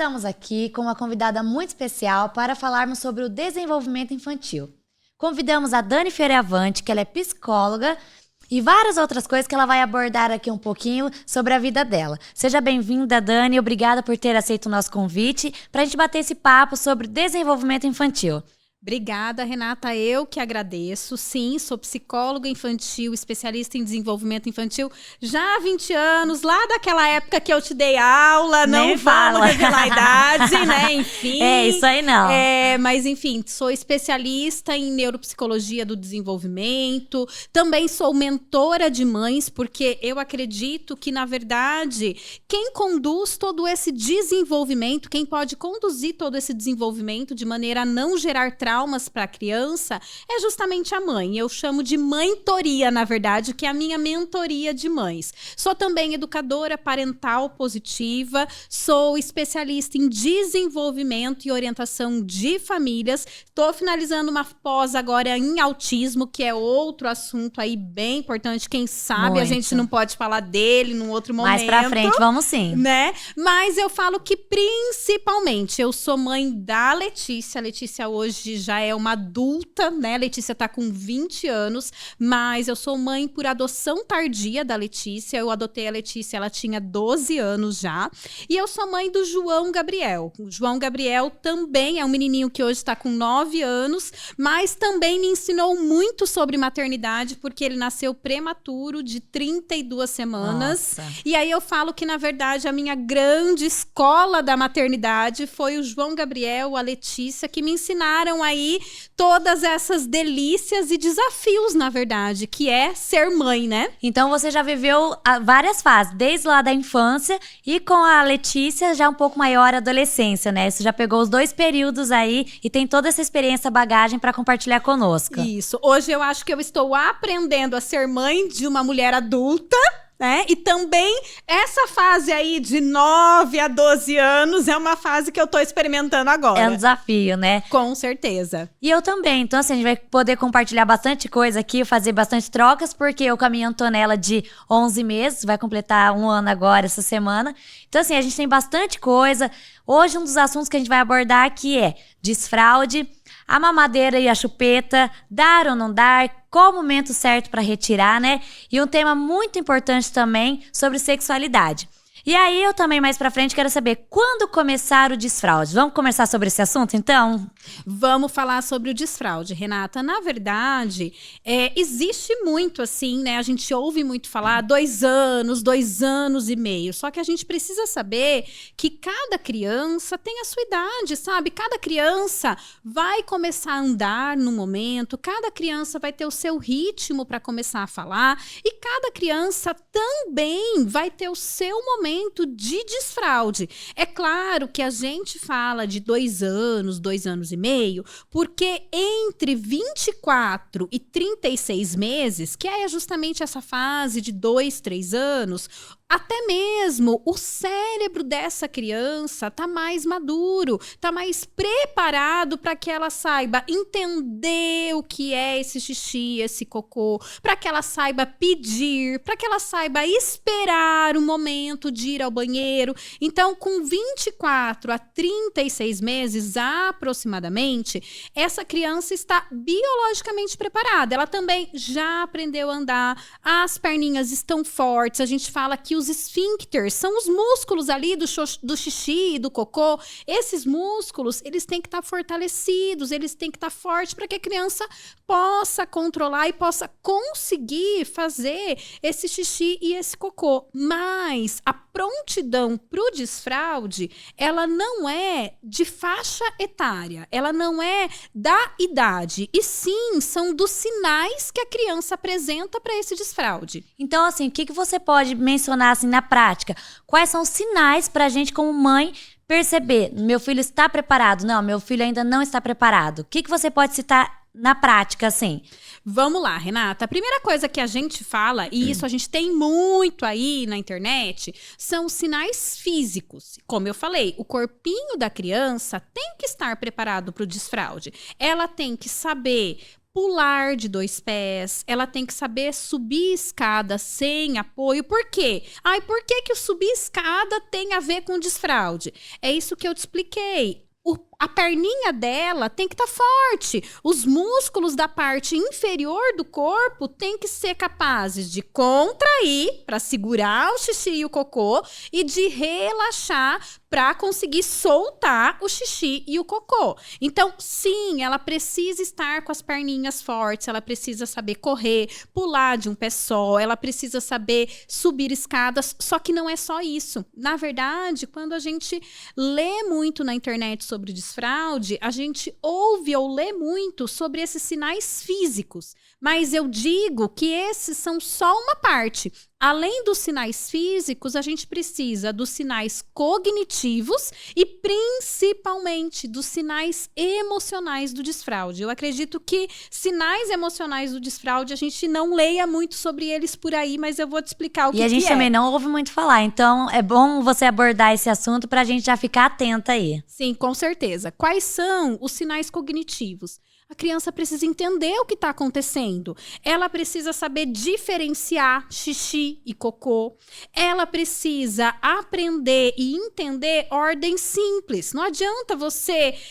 estamos aqui com uma convidada muito especial para falarmos sobre o desenvolvimento infantil. Convidamos a Dani Fioravanti, que ela é psicóloga, e várias outras coisas que ela vai abordar aqui um pouquinho sobre a vida dela. Seja bem-vinda, Dani, obrigada por ter aceito o nosso convite para a gente bater esse papo sobre desenvolvimento infantil. Obrigada, Renata. Eu que agradeço. Sim, sou psicóloga infantil, especialista em desenvolvimento infantil já há 20 anos, lá daquela época que eu te dei aula, não vamos revelar a idade, né? Enfim. É, isso aí não. Mas enfim, sou especialista em neuropsicologia do desenvolvimento, também sou mentora de mães, porque eu acredito que, na verdade, quem conduz todo esse desenvolvimento, quem pode conduzir todo esse desenvolvimento de maneira a não gerar traumas para a criança é justamente a mãe. Eu chamo de mentoria, na verdade, que é a minha mentoria de mães. Sou também educadora parental positiva, sou especialista em desenvolvimento e orientação de famílias. Estou finalizando uma pós agora em autismo, que é outro assunto aí bem importante. Quem sabe a gente não pode falar dele num outro momento. Mais pra frente, vamos sim. Né? Mas eu falo que principalmente eu sou mãe da Letícia. A Letícia hoje já é uma adulta, né? A Letícia tá com 20 anos, mas eu sou mãe por adoção tardia da Letícia. Eu adotei a Letícia, ela tinha 12 anos já. E eu sou mãe do João Gabriel. O João Gabriel também é um menininho que hoje está com 9 anos, mas também me ensinou muito sobre maternidade, porque ele nasceu prematuro de 32 semanas. Nossa. E aí eu falo que, na verdade, a minha grande escola da maternidade foi o João Gabriel, a Letícia, que me ensinaram aí todas essas delícias e desafios, na verdade, que é ser mãe, né? Então você já viveu várias fases, desde lá da infância e com a Letícia já um pouco maior a adolescência, né? Você já pegou os dois períodos aí e tem toda essa experiência, bagagem para compartilhar conosco. Isso. Hoje eu acho que eu estou aprendendo a ser mãe de uma mulher adulta, né? E também essa fase aí de 9 a 12 anos é uma fase que eu tô experimentando agora. É um desafio, né? Com certeza. E eu também. Então, assim, a gente vai poder compartilhar bastante coisa aqui, fazer bastante trocas, porque eu com a minha Antonella de 11 meses, vai completar 1 ano agora, essa semana. Então, assim, a gente tem bastante coisa. Hoje, um dos assuntos que a gente vai abordar aqui é desfraude, a mamadeira e a chupeta, dar ou não dar, qual o momento certo para retirar, né? E um tema muito importante também sobre sexualidade. E aí eu também mais pra frente quero saber quando começar o desfraude. Vamos conversar sobre esse assunto então? Vamos falar sobre o desfraude, Renata. Na verdade, existe muito assim, né? A gente ouve muito falar 2 anos, 2 anos e meio. Só que a gente precisa saber que cada criança tem a sua idade, sabe? Cada criança vai começar a andar no momento, cada criança vai ter o seu ritmo para começar a falar e cada criança também vai ter o seu momento de desfraude. É claro que a gente fala de 2 anos, 2 anos e meio, porque entre 24 e 36 meses, que é justamente essa fase de 2, 3 anos, até mesmo o cérebro dessa criança tá mais maduro, tá mais preparado para que ela saiba entender o que é esse xixi, esse cocô, para que ela saiba pedir, para que ela saiba esperar o momento de ir ao banheiro. Então, com 24 a 36 meses aproximadamente, essa criança está biologicamente preparada. Ela também já aprendeu a andar, as perninhas estão fortes. A gente fala que os esfíncteres são os músculos ali do xixi e do cocô. Esses músculos, eles têm que estar fortalecidos, eles têm que estar fortes para que a criança possa controlar e possa conseguir fazer esse xixi e esse cocô. Mas a prontidão para o desfraude, ela não é de faixa etária, ela não é da idade, e sim, são dos sinais que a criança apresenta para esse desfraude. Então, assim, o que você pode mencionar assim, na prática? Quais são os sinais para a gente, como mãe, perceber? Meu filho está preparado? Não, meu filho ainda não está preparado. O que você pode citar na prática, assim? Vamos lá, Renata. A primeira coisa que a gente fala, e isso a gente tem muito aí na internet, são os sinais físicos. Como eu falei, o corpinho da criança tem que estar preparado para o desfraude. Ela tem que saber pular de 2 pés, ela tem que saber subir escada sem apoio. Por quê? Por que o subir escada tem a ver com desfraude? É isso que eu te expliquei. A perninha dela tem que estar forte. Os músculos da parte inferior do corpo têm que ser capazes de contrair para segurar o xixi e o cocô e de relaxar para conseguir soltar o xixi e o cocô. Então, sim, ela precisa estar com as perninhas fortes, ela precisa saber correr, pular de um pé só, ela precisa saber subir escadas, só que não é só isso. Na verdade, quando a gente lê muito na internet sobre desfraude, a gente ouve ou lê muito sobre esses sinais físicos, mas eu digo que esses são só uma parte. Além dos sinais físicos, a gente precisa dos sinais cognitivos e principalmente dos sinais emocionais do desfraude. Eu acredito que sinais emocionais do desfraude, a gente não leia muito sobre eles por aí, mas eu vou te explicar o que é. E a gente também não ouve muito falar, então é bom você abordar esse assunto pra gente já ficar atenta aí. Sim, com certeza. Quais são os sinais cognitivos? A criança precisa entender o que está acontecendo. Ela precisa saber diferenciar xixi e cocô. Ela precisa aprender e entender ordem simples. Não adianta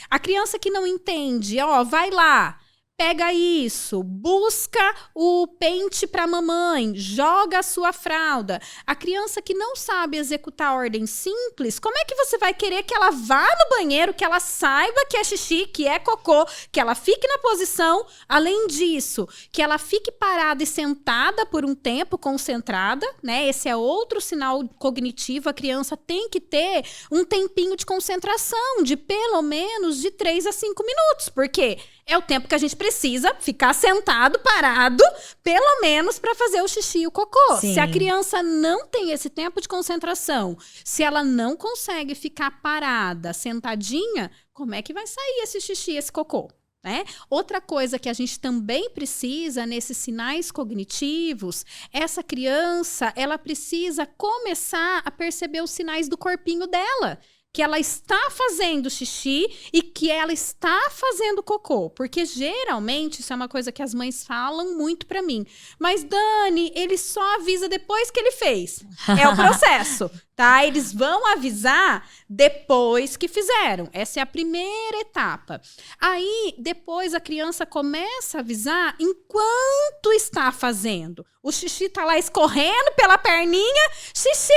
a criança que não entende, vai lá. Pega isso, busca o pente para mamãe, joga a sua fralda. A criança que não sabe executar ordem simples, como é que você vai querer que ela vá no banheiro, que ela saiba que é xixi, que é cocô, que ela fique na posição, além disso, que ela fique parada e sentada por um tempo, concentrada, né? Esse é outro sinal cognitivo. A criança tem que ter um tempinho de concentração, de pelo menos de 3 a 5 minutos, porque é o tempo que a gente precisa ficar sentado, parado, pelo menos para fazer o xixi e o cocô. Sim. Se a criança não tem esse tempo de concentração, se ela não consegue ficar parada, sentadinha, como é que vai sair esse xixi e esse cocô? Né? Outra coisa que a gente também precisa nesses sinais cognitivos, essa criança, ela precisa começar a perceber os sinais do corpinho dela. Que ela está fazendo xixi e que ela está fazendo cocô. Porque geralmente, isso é uma coisa que as mães falam muito pra mim. Mas, Dani, ele só avisa depois que ele fez. É o processo, tá? Eles vão avisar depois que fizeram. Essa é a primeira etapa. Aí, depois a criança começa a avisar enquanto está fazendo. O xixi tá lá escorrendo pela perninha. Xixi!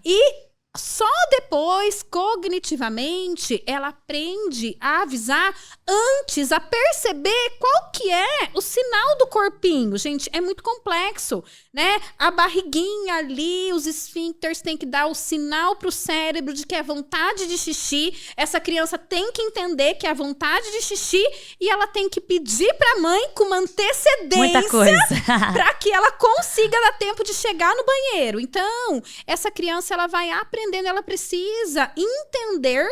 E só depois, cognitivamente, ela aprende a avisar antes, a perceber qual que é o sinal do corpinho. Gente, é muito complexo, né? A barriguinha ali, os esfíncteres têm que dar o sinal pro cérebro de que é vontade de xixi. Essa criança tem que entender que é vontade de xixi e ela tem que pedir pra mãe com uma antecedência para que ela consiga dar tempo de chegar no banheiro. Então, essa criança, ela vai aprendendo, ela precisa entender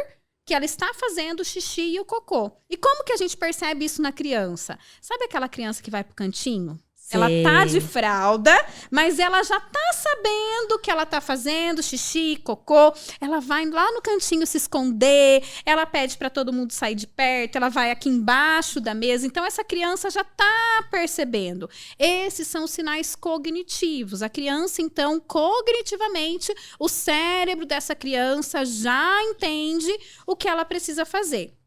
que ela está fazendo o xixi e o cocô. E como que a gente percebe isso na criança? Sabe aquela criança que vai pro cantinho? Ela tá de fralda, mas ela já tá sabendo que ela tá fazendo xixi, cocô. Ela vai lá no cantinho se esconder, ela pede para todo mundo sair de perto, ela vai aqui embaixo da mesa. Então, essa criança já tá percebendo. Esses são os sinais cognitivos. A criança, então, cognitivamente, o cérebro dessa criança já entende o que ela precisa fazer.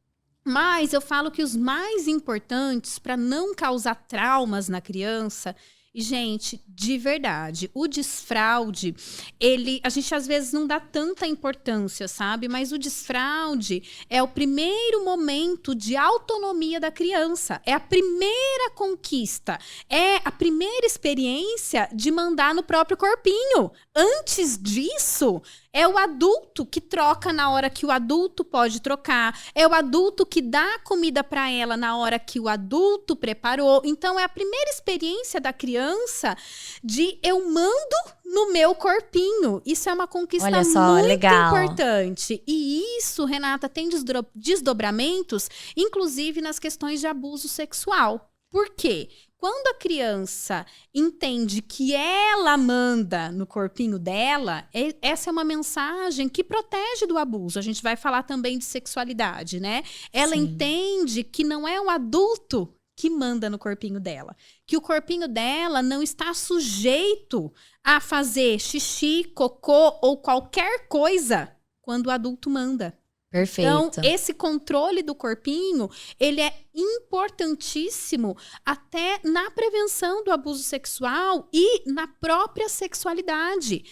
Mas eu falo que os mais importantes para não causar traumas na criança, e, gente, de verdade, o desfraude, a gente às vezes não dá tanta importância, sabe? Mas o desfraude é o primeiro momento de autonomia da criança. É a primeira conquista. É a primeira experiência de mandar no próprio corpinho. Antes disso, é o adulto que troca na hora que o adulto pode trocar. É o adulto que dá comida para ela na hora que o adulto preparou. Então, é a primeira experiência da criança de eu mando no meu corpinho. Isso é uma conquista muito importante. E isso, Renata, tem desdobramentos, inclusive nas questões de abuso sexual. Por quê? Quando a criança entende que ela manda no corpinho dela, essa é uma mensagem que protege do abuso. A gente vai falar também de sexualidade, né? Ela entende que não é o adulto que manda no corpinho dela. Que o corpinho dela não está sujeito a fazer xixi, cocô ou qualquer coisa quando o adulto manda. Perfeito. Então, esse controle do corpinho, ele é importantíssimo até na prevenção do abuso sexual e na própria sexualidade.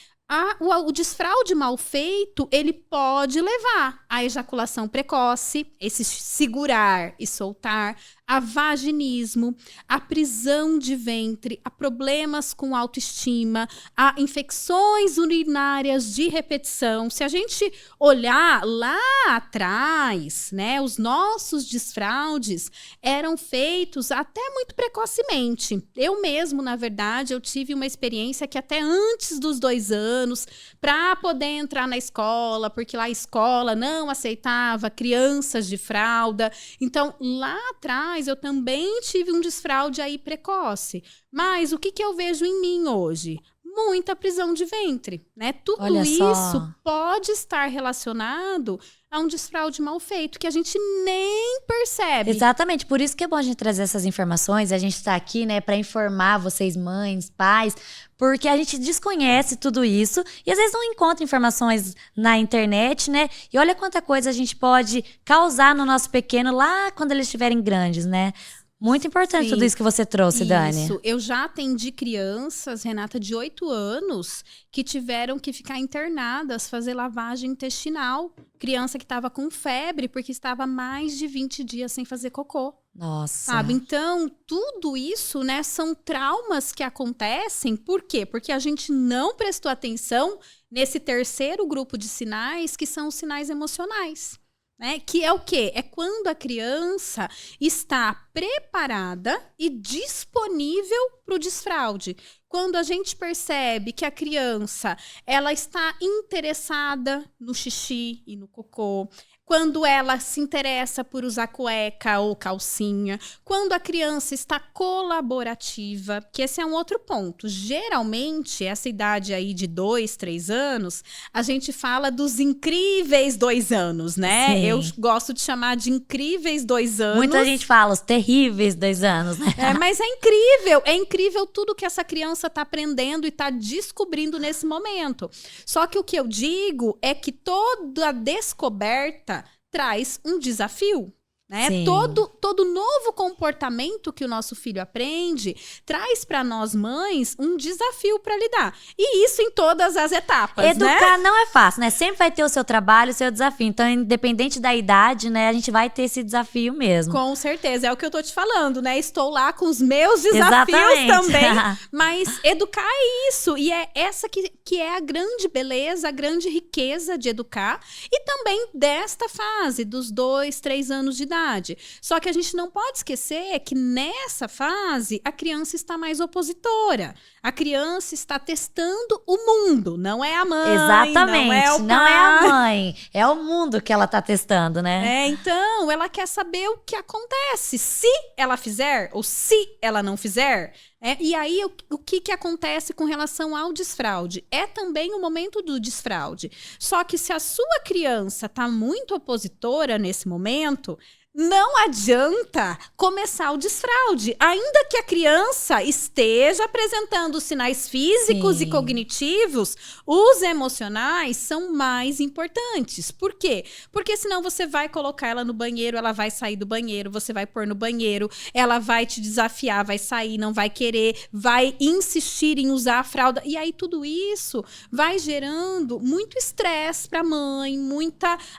O desfraude mal feito, ele pode levar à ejaculação precoce, esse segurar e soltar, a vaginismo, a prisão de ventre, a problemas com autoestima, a infecções urinárias de repetição. Se a gente olhar lá atrás, né, os nossos desfraudes eram feitos até muito precocemente. Eu mesmo, na verdade, eu tive uma experiência que até antes dos 2 anos, para poder entrar na escola, porque lá a escola não aceitava crianças de fralda. Então, lá atrás, eu também tive um desfraude aí precoce. Mas o que eu vejo em mim hoje? Muita prisão de ventre, né? Tudo isso pode estar relacionado a um desfraude mal feito, que a gente nem percebe. Exatamente, por isso que é bom a gente trazer essas informações, a gente está aqui, né, para informar vocês, mães, pais, porque a gente desconhece tudo isso e às vezes não encontra informações na internet, né? E olha quanta coisa a gente pode causar no nosso pequeno lá quando eles estiverem grandes, né? Muito importante tudo isso que você trouxe, Dani. Isso. Eu já atendi crianças, Renata, de 8 anos, que tiveram que ficar internadas, fazer lavagem intestinal. Criança que estava com febre porque estava mais de 20 dias sem fazer cocô. Nossa. Sabe? Então, tudo isso, né, são traumas que acontecem. Por quê? Porque a gente não prestou atenção nesse terceiro grupo de sinais, que são os sinais emocionais. Né? Que é o quê? É quando a criança está preparada e disponível para o desfraude. Quando a gente percebe que a criança ela está interessada no xixi e no cocô, quando ela se interessa por usar cueca ou calcinha, quando a criança está colaborativa, que esse é um outro ponto. Geralmente, essa idade aí de 2, 3 anos, a gente fala dos incríveis 2 anos, né? Sim. Eu gosto de chamar de incríveis 2 anos. Muita gente fala os terríveis 2 anos, né? Mas é incrível tudo que essa criança está aprendendo e está descobrindo nesse momento. Só que o que eu digo é que toda descoberta traz um desafio, né? Todo novo comportamento que o nosso filho aprende traz para nós mães um desafio para lidar. E isso em todas as etapas, Educar, né? não é fácil, né? Sempre vai ter o seu trabalho, o seu desafio. Então, independente da idade, né? A gente vai ter esse desafio mesmo. Com certeza, é o que eu tô te falando, né? Estou lá com os meus desafios Exatamente. também. Mas educar é isso. E é essa que é a grande beleza, a grande riqueza de educar. E também desta fase, dos 2, 3 anos de idade. Só que a gente não pode esquecer que nessa fase a criança está mais opositora. A criança está testando o mundo, não é a mãe. Exatamente, não é o pai. não é a mãe, é o mundo que ela tá testando, né? Então ela quer saber o que acontece se ela fizer ou se ela não fizer. E aí, o que acontece com relação ao desfraude? É também o momento do desfraude. Só que se a sua criança está muito opositora nesse momento, não adianta começar o desfraude. Ainda que a criança esteja apresentando sinais físicos e cognitivos, os emocionais são mais importantes. Por quê? Porque senão você vai colocar ela no banheiro, ela vai sair do banheiro, você vai pôr no banheiro, ela vai te desafiar, vai sair, não vai querer, vai insistir em usar a fralda. E aí tudo isso vai gerando muito estresse para a mãe,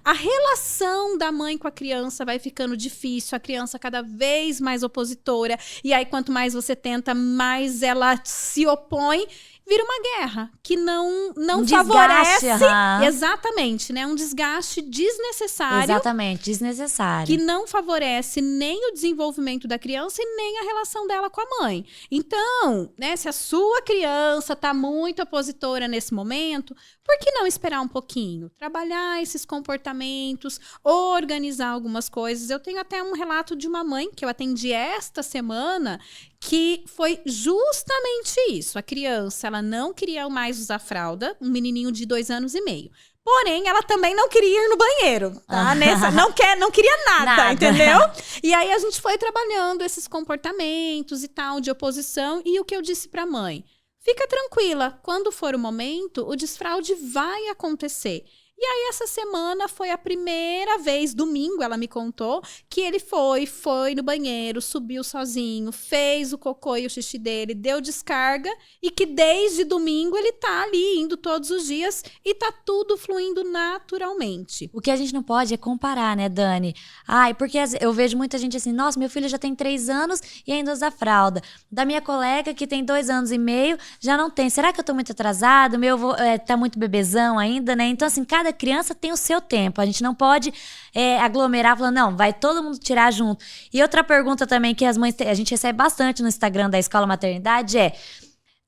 a relação da mãe com a criança vai ficando difícil, a criança cada vez mais opositora, e aí quanto mais você tenta, mais ela se opõe, vira uma guerra que não favorece. Exatamente, né? Um desgaste desnecessário. Exatamente, desnecessário. Que não favorece nem o desenvolvimento da criança e nem a relação dela com a mãe. Então, né, se a sua criança tá muito opositora nesse momento, por que não esperar um pouquinho? Trabalhar esses comportamentos, organizar algumas coisas. Eu tenho até um relato de uma mãe que eu atendi esta semana, que foi justamente isso. A criança, ela não queria mais usar fralda, um menininho de 2 anos e meio. Porém, ela também não queria ir no banheiro, tá? Não queria nada, entendeu? E aí a gente foi trabalhando esses comportamentos e tal, de oposição. E o que eu disse pra mãe? Fica tranquila, quando for o momento, o desfraude vai acontecer. E aí, essa semana foi a primeira vez, domingo, ela me contou, que ele foi no banheiro, subiu sozinho, fez o cocô e o xixi dele, deu descarga, e que desde domingo ele tá ali, indo todos os dias, e tá tudo fluindo naturalmente. O que a gente não pode é comparar, né, Dani? Porque eu vejo muita gente assim, nossa, meu filho já tem 3 anos e ainda usa fralda. Da minha colega, que tem 2 anos e meio, já não tem. Será que eu tô muito atrasado? Meu tá muito bebezão ainda, né? Então, assim, cada criança tem o seu tempo. A gente não pode aglomerar, falando, não, vai todo mundo tirar junto. E outra pergunta também que as mães, a gente recebe bastante no Instagram da Escola Maternidade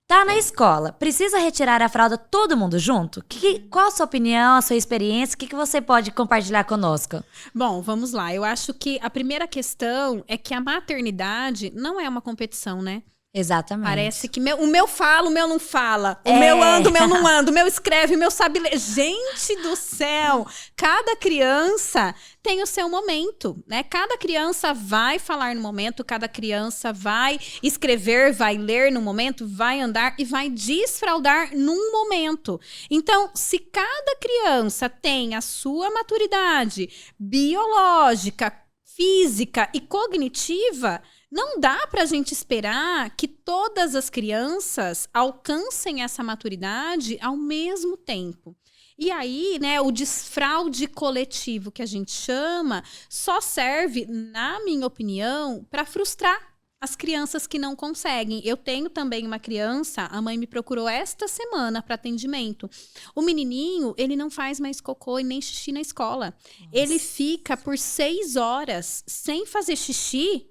tá na escola, precisa retirar a fralda todo mundo junto? Qual a sua opinião, a sua experiência? O que você pode compartilhar conosco? Bom, vamos lá. Eu acho que a primeira questão é que a maternidade não é uma competição, né? Exatamente. Parece que o meu fala, o meu não fala. O meu anda, o meu não anda. O meu escreve, o meu sabe ler. Gente do céu! Cada criança tem o seu momento, né? Cada criança vai falar no momento, cada criança vai escrever, vai ler no momento, vai andar e vai desfraldar num momento. Então, se cada criança tem a sua maturidade biológica, física e cognitiva, não dá para a gente esperar que todas as crianças alcancem essa maturidade ao mesmo tempo. E aí, né, o desfraude coletivo que a gente chama só serve, na minha opinião, para frustrar as crianças que não conseguem. Eu tenho também uma criança, a mãe me procurou esta semana para atendimento. O menininho, ele não faz mais cocô e nem xixi na escola. Nossa. Ele fica por 6 horas sem fazer xixi,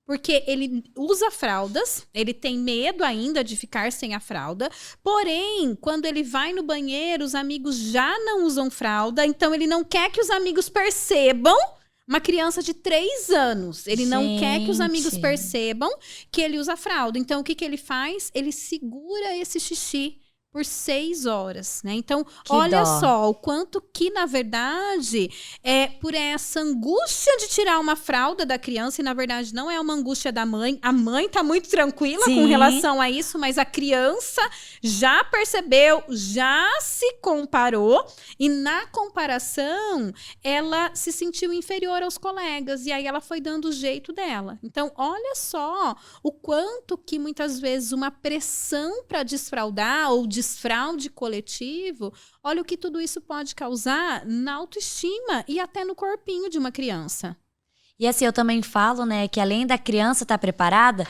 porque ele usa fraldas, ele tem medo ainda de ficar sem a fralda, porém, quando ele vai no banheiro, os amigos já não usam fralda, então ele não quer que os amigos percebam. Uma criança de 3 anos, ele não quer que os amigos percebam que ele usa fralda. Então, o que ele faz? Ele segura esse xixi por 6 horas, né? Então, olha só o quanto que, na verdade, por essa angústia de tirar uma fralda da criança, e na verdade não é uma angústia da mãe. A mãe tá muito tranquila com relação a isso, mas a criança já percebeu, já se comparou, e na comparação, ela se sentiu inferior aos colegas, e aí ela foi dando o jeito dela. Então, olha só o quanto que muitas vezes uma pressão para desfraldar ou desfraude coletivo, olha o que tudo isso pode causar na autoestima e até no corpinho de uma criança. E assim, eu também falo, né, que além da criança estar preparada,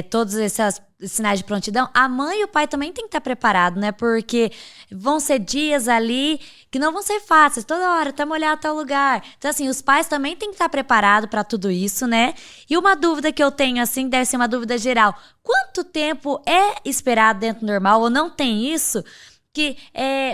todos esses sinais de prontidão, a mãe e o pai também tem que estar preparado, né, porque vão ser dias ali que não vão ser fáceis, toda hora, tá molhado tal lugar. Então, assim, os pais também têm que estar preparados para tudo isso, né? E uma dúvida que eu tenho, assim, deve ser uma dúvida geral. Quanto tempo é esperado dentro do normal, ou não tem isso, que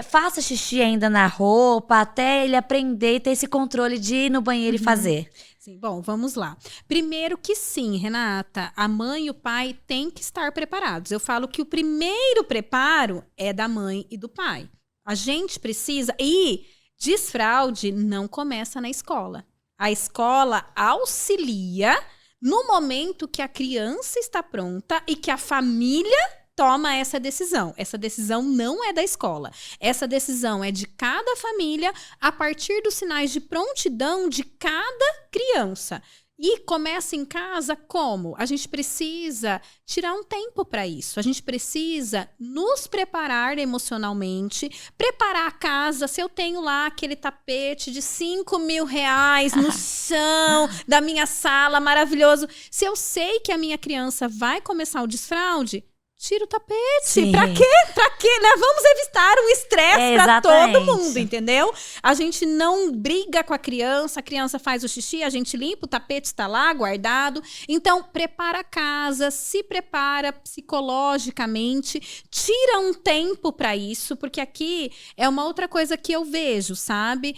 faça xixi ainda na roupa, até ele aprender e ter esse controle de ir no banheiro e fazer? Sim, bom, vamos lá. Primeiro que sim, Renata, a mãe e o pai têm que estar preparados. Eu falo que o primeiro preparo é da mãe e do pai. A gente precisa... E desfraude não começa na escola. A escola auxilia no momento que a criança está pronta e que a família toma essa decisão. Essa decisão não é da escola. Essa decisão é de cada família a partir dos sinais de prontidão de cada criança. E começa em casa como? A gente precisa tirar um tempo para isso. A gente precisa nos preparar emocionalmente, preparar a casa. Se eu tenho lá aquele tapete de R$5.000 no chão da minha sala, maravilhoso. Se eu sei que a minha criança vai começar o desfraude, tira o tapete. Sim. Pra quê? Pra quê? Né? Vamos evitar o estresse pra todo mundo, entendeu? A gente não briga com a criança faz o xixi, a gente limpa, o tapete está lá, guardado. Então, prepara a casa, se prepara psicologicamente, tira um tempo pra isso, porque aqui é uma outra coisa que eu vejo, sabe?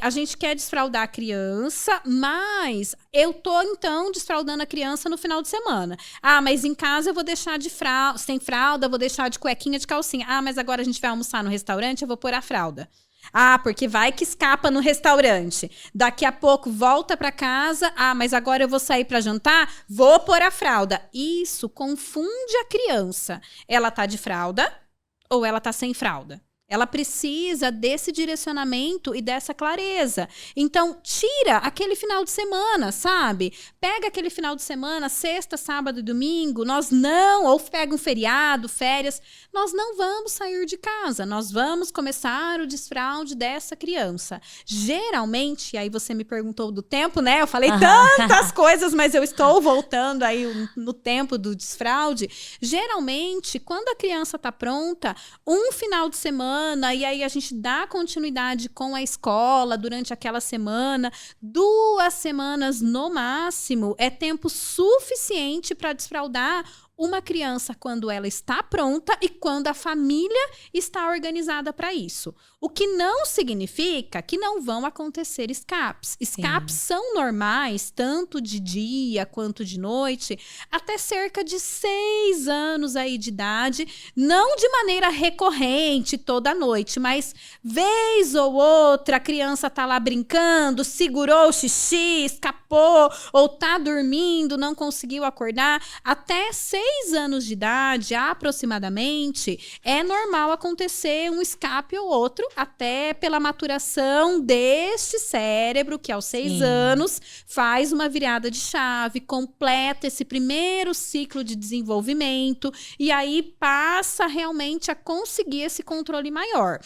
A gente quer desfraldar a criança, mas eu tô, então, desfraldando a criança no final de semana. Ah, mas em casa eu vou deixar de sem fralda, vou deixar de cuequinha, de calcinha. Ah, mas agora a gente vai almoçar no restaurante, eu vou pôr a fralda. Ah, porque vai que escapa no restaurante. Daqui a pouco volta para casa. Ah, mas agora eu vou sair para jantar? Vou pôr a fralda. Isso confunde a criança. Ela tá de fralda ou ela tá sem fralda? Ela precisa desse direcionamento e dessa clareza. Então, tira aquele final de semana, sabe? Pega aquele final de semana, sexta, sábado e domingo, ou pega um feriado, férias, nós não vamos sair de casa, nós vamos começar o desfraude dessa criança. Geralmente, aí você me perguntou do tempo, né? Eu falei tantas coisas, mas eu estou voltando aí no tempo do desfraude. Geralmente, quando a criança está pronta, um final de semana, e aí a gente dá continuidade com a escola durante aquela semana, 2 semanas no máximo, é tempo suficiente para desfraldar uma criança quando ela está pronta e quando a família está organizada para isso. O que não significa que não vão acontecer escapes. Escapes são normais, tanto de dia quanto de noite, até cerca de 6 anos aí de idade, não de maneira recorrente toda noite, mas vez ou outra a criança tá lá brincando, segurou o xixi, escapou, ou tá dormindo, não conseguiu acordar, até 6 anos de idade, aproximadamente, é normal acontecer um escape ou outro, até pela maturação deste cérebro, que aos 6 anos faz uma virada de chave, completa esse primeiro ciclo de desenvolvimento e aí passa realmente a conseguir esse controle maior.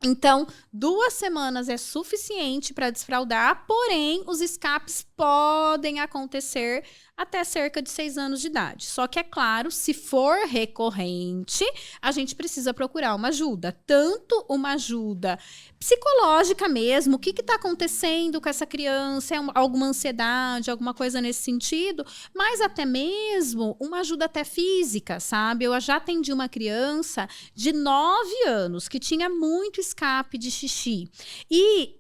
Então, 2 semanas é suficiente para desfraldar, porém, os escapes podem acontecer até cerca de 6 anos de idade. Só que, é claro, se for recorrente, a gente precisa procurar uma ajuda. Tanto uma ajuda psicológica mesmo, o que está acontecendo com essa criança, alguma ansiedade, alguma coisa nesse sentido, mas até mesmo uma ajuda até física, sabe? Eu já atendi uma criança de 9 anos que tinha muito escape de xixi. E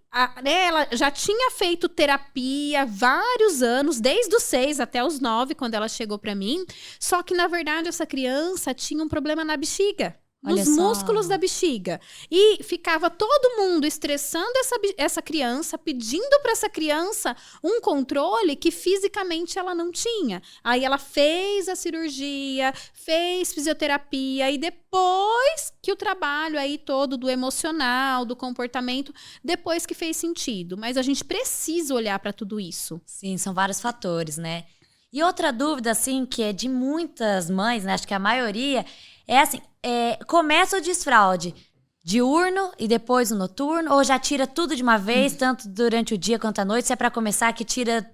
ela já tinha feito terapia vários anos, desde os 6 até os 9, quando ela chegou para mim. Só que, na verdade, essa criança tinha um problema na bexiga. Nos músculos da bexiga. E ficava todo mundo estressando essa criança, pedindo para essa criança um controle que fisicamente ela não tinha. Aí ela fez a cirurgia, fez fisioterapia e depois que o trabalho aí todo do emocional, do comportamento, depois que fez sentido. Mas a gente precisa olhar para tudo isso. Sim, são vários fatores, né? E outra dúvida, assim, que é de muitas mães, né? Acho que a maioria, é assim, começa o desfraude diurno e depois o noturno, ou já tira tudo de uma vez, tanto durante o dia quanto à noite, se é para começar que tira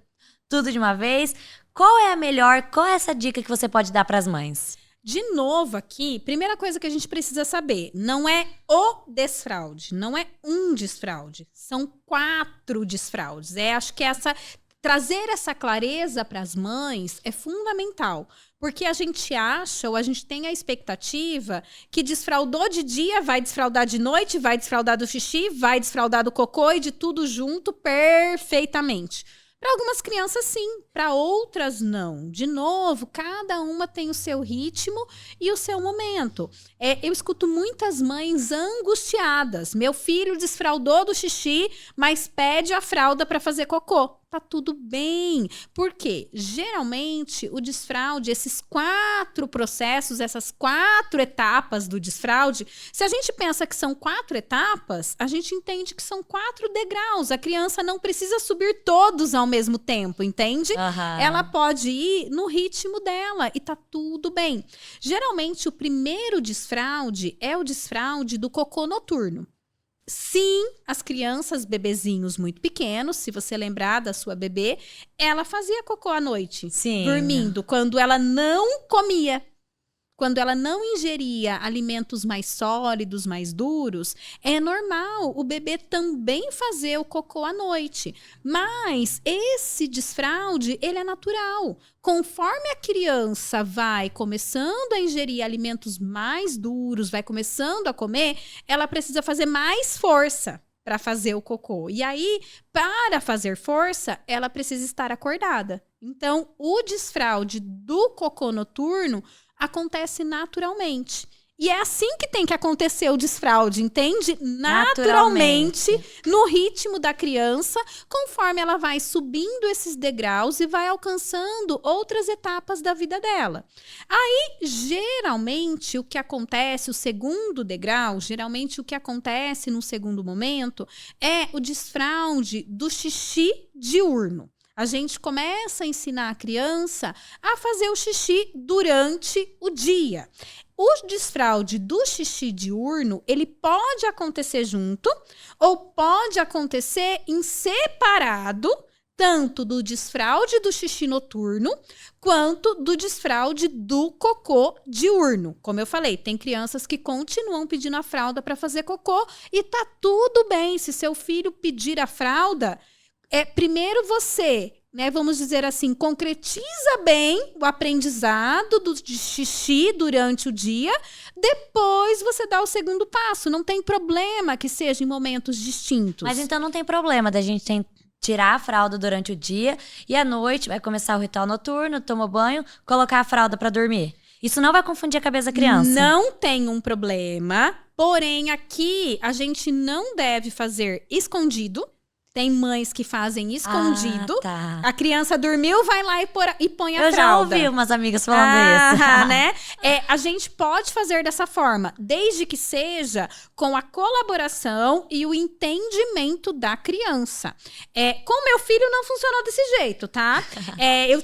tudo de uma vez. Qual é essa dica que você pode dar para as mães? De novo aqui, primeira coisa que a gente precisa saber, não é o desfraude, não é um desfraude, são 4 desfraudes. Acho que trazer essa clareza para as mães é fundamental, porque a gente acha ou a gente tem a expectativa que desfraudou de dia, vai desfraudar de noite, vai desfraudar do xixi, vai desfraudar do cocô e de tudo junto perfeitamente. Para algumas crianças, sim. Para outras, não. De novo, cada uma tem o seu ritmo e o seu momento. Eu escuto muitas mães angustiadas. Meu filho desfraudou do xixi, mas pede a fralda para fazer cocô. Tá tudo bem. Por quê? Geralmente, o desfraude, esses 4 processos, essas 4 etapas do desfraude, se a gente pensa que são 4 etapas, a gente entende que são 4 degraus. A criança não precisa subir todos ao mesmo tempo, entende? Ela pode ir no ritmo dela e tá tudo bem. Geralmente, o primeiro desfraude é o desfraude do cocô noturno. Sim, as crianças, bebezinhos muito pequenos, se você lembrar da sua bebê, ela fazia cocô à noite, dormindo, quando ela não comia. Quando ela não ingeria alimentos mais sólidos, mais duros, é normal o bebê também fazer o cocô à noite. Mas esse desfraude, ele é natural. Conforme a criança vai começando a ingerir alimentos mais duros, vai começando a comer, ela precisa fazer mais força para fazer o cocô. E aí, para fazer força, ela precisa estar acordada. Então, o desfraude do cocô noturno acontece naturalmente. E é assim que tem que acontecer o desfraude, entende? Naturalmente, no ritmo da criança, conforme ela vai subindo esses degraus e vai alcançando outras etapas da vida dela. Aí, geralmente, o que acontece, o segundo degrau, geralmente o que acontece no segundo momento é o desfraude do xixi diurno. A gente começa a ensinar a criança a fazer o xixi durante o dia. O desfraude do xixi diurno, ele pode acontecer junto ou pode acontecer em separado, tanto do desfraude do xixi noturno quanto do desfraude do cocô diurno. Como eu falei, tem crianças que continuam pedindo a fralda para fazer cocô e tá tudo bem. Se seu filho pedir a fralda, primeiro você, né, vamos dizer assim, concretiza bem o aprendizado de xixi durante o dia, depois você dá o segundo passo. Não tem problema que seja em momentos distintos. Mas então não tem problema da gente tirar a fralda durante o dia e à noite vai começar o ritual noturno, toma banho, colocar a fralda para dormir. Isso não vai confundir a cabeça da criança? Não tem um problema, porém aqui a gente não deve fazer escondido. Tem mães que fazem escondido. Tá. A criança dormiu, vai lá e põe a fralda. Eu já ouvi umas amigas falando isso. Né? A gente pode fazer dessa forma, desde que seja com a colaboração e o entendimento da criança. Com meu filho não funcionou desse jeito, tá? Eu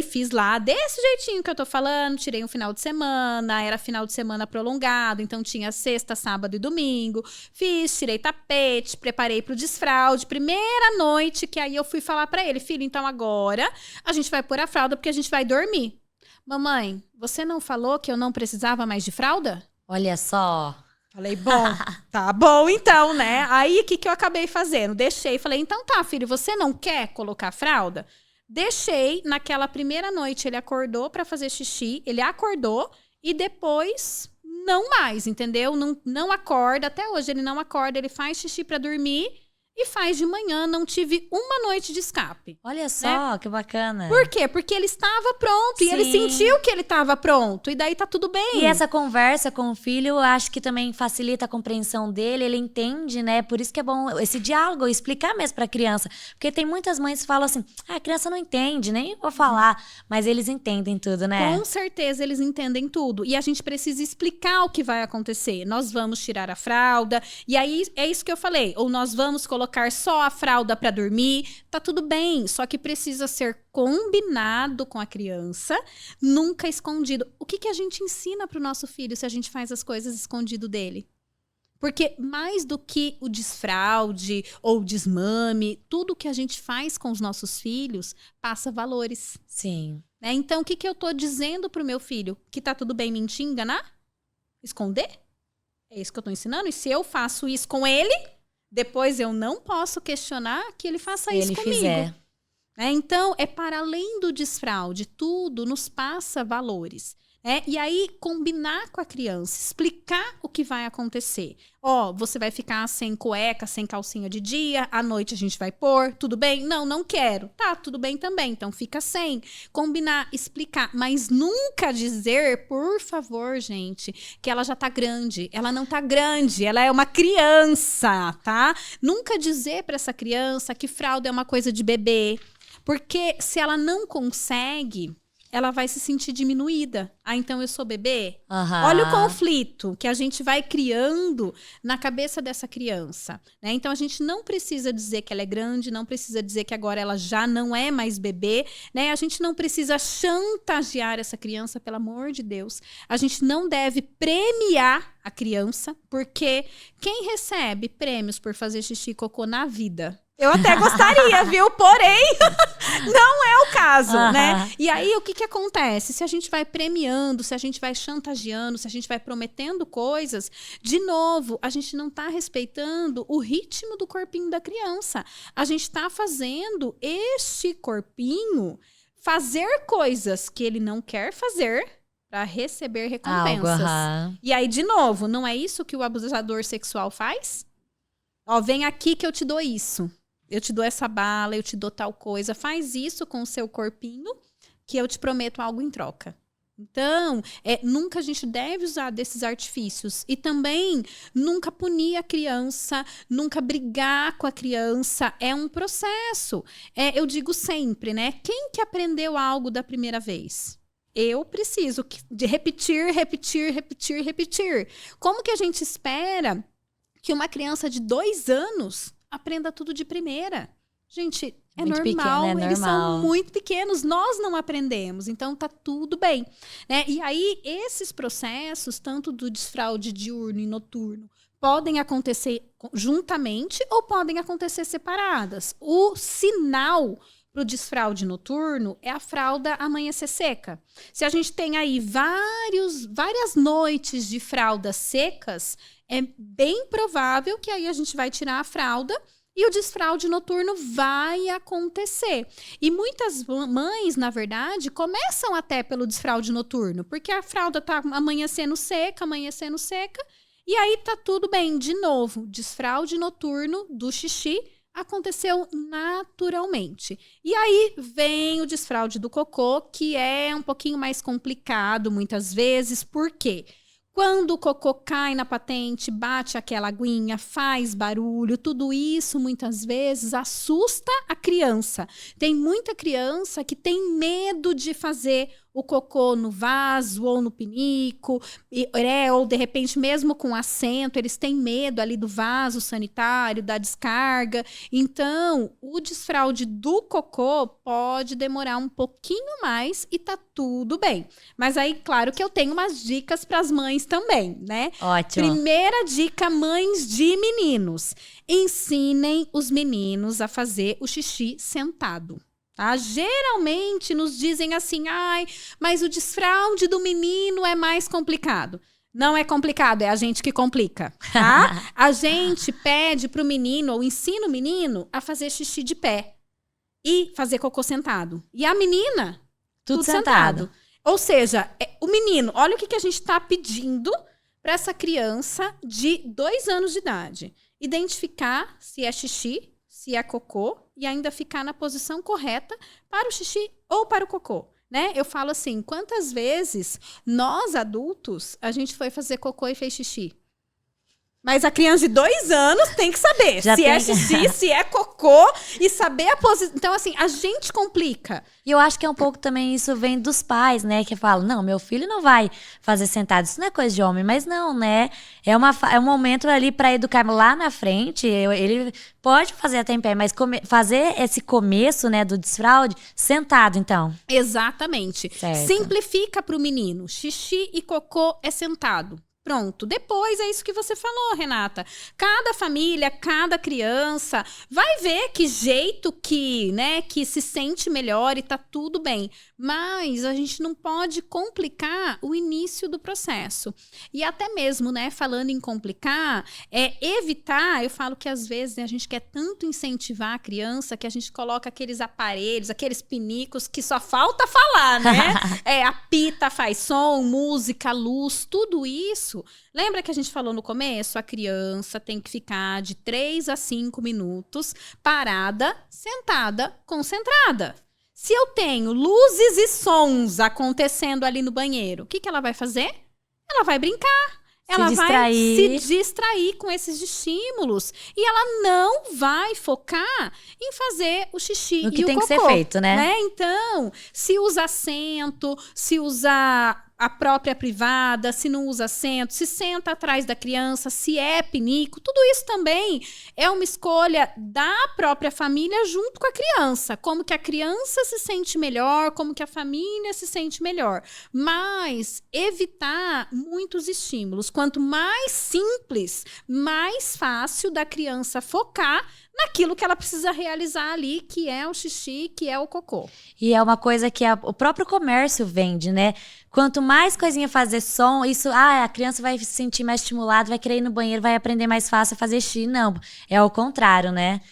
fiz lá desse jeitinho que eu tô falando, tirei um final de semana, era final de semana prolongado, então tinha sexta, sábado e domingo. Tirei tapete, preparei pro desfraude, primeira noite, que aí eu fui falar pra ele, filho, então agora a gente vai pôr a fralda porque a gente vai dormir. Mamãe, você não falou que eu não precisava mais de fralda? Olha só. Falei, bom, tá bom então, né? Aí, o que eu acabei fazendo? Falei, então tá, filho, você não quer colocar a fralda? Deixei, naquela primeira noite, ele acordou pra fazer xixi, ele acordou e depois não mais, entendeu? Não acorda, até hoje ele não acorda, ele faz xixi pra dormir e faz de manhã, não tive uma noite de escape. Olha só, né? Que bacana. Por quê? Porque ele estava pronto. Sim. E ele sentiu que ele estava pronto. E daí tá tudo bem. E essa conversa com o filho, eu acho que também facilita a compreensão dele. Ele entende, né? Por isso que é bom esse diálogo, explicar mesmo pra criança. Porque tem muitas mães que falam assim, a criança não entende, nem vou falar. Mas eles entendem tudo, né? Com certeza eles entendem tudo. E a gente precisa explicar o que vai acontecer. Nós vamos tirar a fralda. E aí, é isso que eu falei. Ou nós vamos colocar só a fralda para dormir, tá tudo bem, só que precisa ser combinado com a criança, nunca escondido. O que a gente ensina pro nosso filho se a gente faz as coisas escondido dele? Porque mais do que o desfraude ou o desmame, tudo que a gente faz com os nossos filhos passa valores. Sim. Né? Então, o que eu tô dizendo pro meu filho? Que tá tudo bem me enganar? Esconder? É isso que eu tô ensinando? E se eu faço isso com ele, depois eu não posso questionar que ele faça isso comigo. Fizer. Então, é para além do desfraude, tudo nos passa valores. E aí, combinar com a criança, explicar o que vai acontecer. Você vai ficar sem cueca, sem calcinha de dia, à noite a gente vai pôr, tudo bem? Não, não quero. Tá, tudo bem também, então fica sem. Combinar, explicar, mas nunca dizer, por favor, gente, que ela já tá grande. Ela não tá grande, ela é uma criança, tá? Nunca dizer para essa criança que fralda é uma coisa de bebê, porque se ela não consegue, ela vai se sentir diminuída. Então eu sou bebê? Uhum. Olha o conflito que a gente vai criando na cabeça dessa criança. Né? Então a gente não precisa dizer que ela é grande, não precisa dizer que agora ela já não é mais bebê. Né? A gente não precisa chantagear essa criança, pelo amor de Deus. A gente não deve premiar a criança, porque quem recebe prêmios por fazer xixi e cocô na vida? Eu até gostaria, viu? Porém, não é o caso, né? E aí, o que acontece? Se a gente vai premiando, se a gente vai chantageando, se a gente vai prometendo coisas, de novo, a gente não tá respeitando o ritmo do corpinho da criança. A gente tá fazendo este corpinho fazer coisas que ele não quer fazer para receber recompensas. E aí, de novo, não é isso que o abusador sexual faz? Vem aqui que eu te dou isso. Eu te dou essa bala, eu te dou tal coisa. Faz isso com o seu corpinho que eu te prometo algo em troca. Então, nunca a gente deve usar desses artifícios. E também, nunca punir a criança, nunca brigar com a criança. É um processo. Eu digo sempre, né? Quem que aprendeu algo da primeira vez? Eu preciso de repetir. Como que a gente espera que uma criança de 2 anos aprenda tudo de primeira? Gente, é muito normal, pequeno, eles são muito pequenos, nós não aprendemos, então tá tudo bem, né? E aí, esses processos, tanto do desfraude diurno e noturno, podem acontecer juntamente ou podem acontecer separadas. O sinal para o desfraude noturno é a fralda amanhecer seca. Se a gente tem aí várias noites de fraldas secas, é bem provável que aí a gente vai tirar a fralda e o desfraude noturno vai acontecer. E muitas mães, na verdade, começam até pelo desfraude noturno, porque a fralda tá amanhecendo seca, e aí tá tudo bem. De novo, desfraude noturno do xixi aconteceu naturalmente. E aí vem o desfraude do cocô, que é um pouquinho mais complicado muitas vezes. Por quê? Quando o cocô cai na patente, bate aquela aguinha, faz barulho, tudo isso muitas vezes assusta a criança. Tem muita criança que tem medo de fazer o cocô no vaso ou no pinico, ou de repente mesmo com assento, eles têm medo ali do vaso sanitário, da descarga. Então, o desfraude do cocô pode demorar um pouquinho mais e tá tudo bem. Mas aí, claro que eu tenho umas dicas para as mães também, né? Ótimo. Primeira dica, mães de meninos. Ensinem os meninos a fazer o xixi sentado. Tá? Geralmente nos dizem assim, mas o desfraude do menino é mais complicado. Não é complicado, é a gente que complica, tá? A gente pede pro menino, ou ensina o menino a fazer xixi de pé e fazer cocô sentado. E a menina, tudo sentado. Ou seja, o menino, olha o que a gente tá pedindo para essa criança de 2 anos de idade. Identificar se é xixi, se é cocô, e ainda ficar na posição correta para o xixi ou para o cocô, né? Eu falo assim, quantas vezes nós adultos, a gente foi fazer cocô e fez xixi? Mas a criança de 2 anos tem que saber se é xixi, se é cocô e saber a posição. Então, assim, a gente complica. E eu acho que é um pouco também isso vem dos pais, né? Que falam, não, meu filho não vai fazer sentado. Isso não é coisa de homem. Mas não, né? É um momento ali para educar lá na frente. Ele pode fazer até em pé, mas fazer esse começo, né, do desfraude sentado, então. Exatamente. Certo. Simplifica para o menino. Xixi e cocô é sentado. Pronto. Depois é isso que você falou, Renata. Cada família, cada criança vai ver que jeito que se sente melhor e tá tudo bem. Mas a gente não pode complicar o início do processo. E até mesmo, né, falando em complicar, evitar, eu falo que às vezes a gente quer tanto incentivar a criança que a gente coloca aqueles aparelhos, aqueles pinicos que só falta falar, né? Apita, faz som, música, luz, tudo isso. Lembra que a gente falou no começo? A criança tem que ficar de 3 a 5 minutos parada, sentada, concentrada. Se eu tenho luzes e sons acontecendo ali no banheiro, o que ela vai fazer? Ela vai brincar. Ela vai se distrair com esses estímulos. E ela não vai focar em fazer o xixi no que e o tem cocô, que ser feito, né? Então, se usa assento, se usa a própria privada, se não usa assento, se senta atrás da criança, se é pinico, tudo isso também é uma escolha da própria família junto com a criança. Como que a criança se sente melhor, como que a família se sente melhor. Mas evitar muitos estímulos. Quanto mais simples, mais fácil da criança focar naquilo que ela precisa realizar ali, que é o xixi, que é o cocô. E é uma coisa que o próprio comércio vende, né? Quanto mais coisinha fazer som, isso, a criança vai se sentir mais estimulada, vai querer ir no banheiro, vai aprender mais fácil a fazer xixi. Não, é o contrário, né?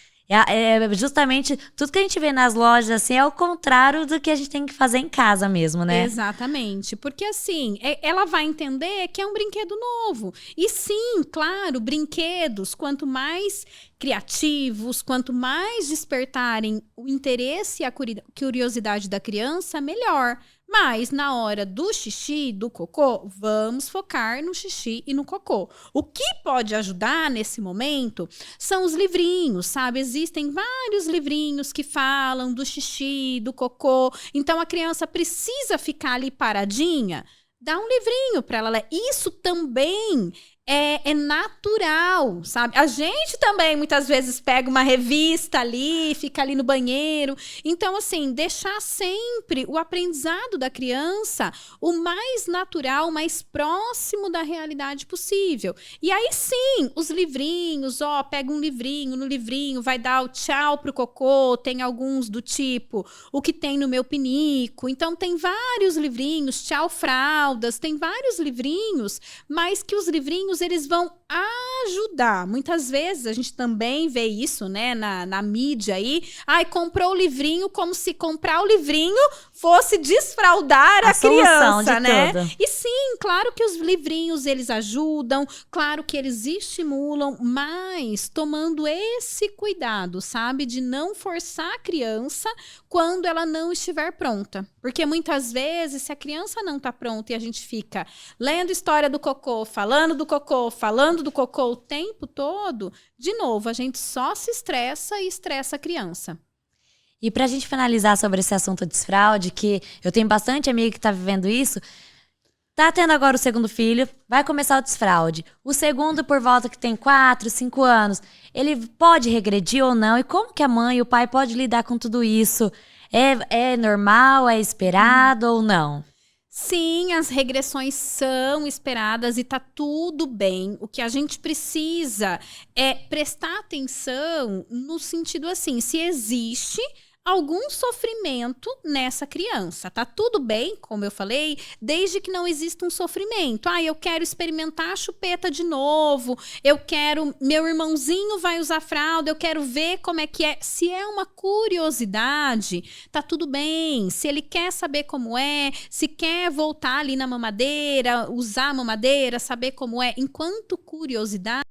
Justamente tudo que a gente vê nas lojas, assim, é o contrário do que a gente tem que fazer em casa mesmo, né? Exatamente, porque assim, ela vai entender que é um brinquedo novo. E sim, claro, brinquedos, quanto mais criativos, quanto mais despertarem o interesse e a curiosidade da criança, melhor. Mas na hora do xixi, do cocô, vamos focar no xixi e no cocô. O que pode ajudar nesse momento são os livrinhos, sabe? Existem vários livrinhos que falam do xixi, do cocô. Então a criança precisa ficar ali paradinha. Dá um livrinho para ela ler. Isso também é natural, sabe? A gente também muitas vezes pega uma revista ali, fica ali no banheiro. Então, assim, deixar sempre o aprendizado da criança o mais natural, mais próximo da realidade possível. E aí sim, os livrinhos, ó, pega um livrinho, no livrinho vai dar o tchau pro cocô, tem alguns do tipo o que tem no meu pinico. Então, tem vários livrinhos, tchau fraldas, tem vários livrinhos, mas que os livrinhos eles vão ajudar. Muitas vezes a gente também vê isso, né, na mídia aí. Ai, comprou o livrinho como se comprar o livrinho fosse desfraldar a criança, né? Tudo. E sim, claro que os livrinhos eles ajudam, claro que eles estimulam, mas tomando esse cuidado, sabe, de não forçar a criança quando ela não estiver pronta. Porque muitas vezes, se a criança não tá pronta e a gente fica lendo história do cocô, falando do cocô o tempo todo, de novo, a gente só se estressa e estressa a criança. E pra gente finalizar sobre esse assunto de desfraude, que eu tenho bastante amiga que tá vivendo isso, tá tendo agora o segundo filho, vai começar o desfraude. O segundo, por volta que tem 4, 5 anos, ele pode regredir ou não? E como que a mãe e o pai podem lidar com tudo isso? É normal, é esperado ou não? Sim, as regressões são esperadas e tá tudo bem. O que a gente precisa é prestar atenção no sentido assim, se existe algum sofrimento nessa criança. Tá tudo bem, como eu falei, desde que não exista um sofrimento. Ah, eu quero experimentar a chupeta de novo, meu irmãozinho vai usar fralda, eu quero ver como é que é. Se é uma curiosidade, tá tudo bem. Se ele quer saber como é, se quer voltar ali na mamadeira, usar a mamadeira, saber como é, enquanto curiosidade,